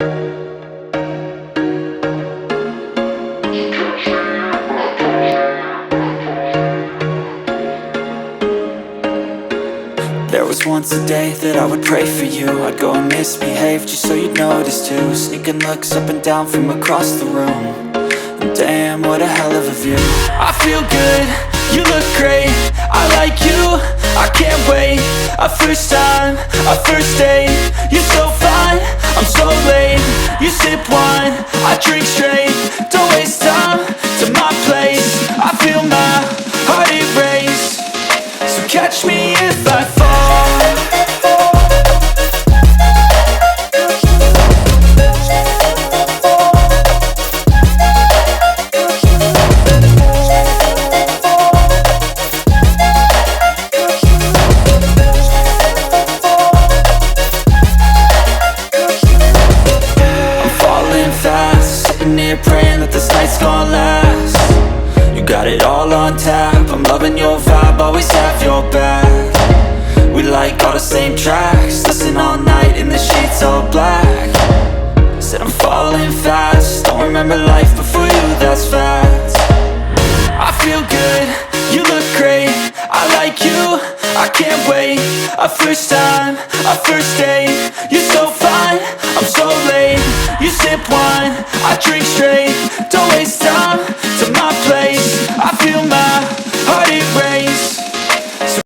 There was once a day that I would pray for you. I'd go and misbehave just so you'd notice too. Sneaking looks up and down from across the room. And damn, what a hell of a view. I feel good, you look great, I like you, I can't wait. A first time, a first date. You're so fine, I'm so late. You sip wine, I drink straight. Don't waste time to my place. I feel my heart erase. So catch me if I fall. Praying that this night's gonna last. You got it all on tap, I'm loving your vibe, always have your back. We like all the same tracks, listen all night in the sheets all black. Said I'm falling fast, don't remember life before you, that's fact. I feel good, you look great, I like you, I can't wait. A first time, a first date. You're so fine, I'm so late. You sip wine, I drink straight. Don't waste time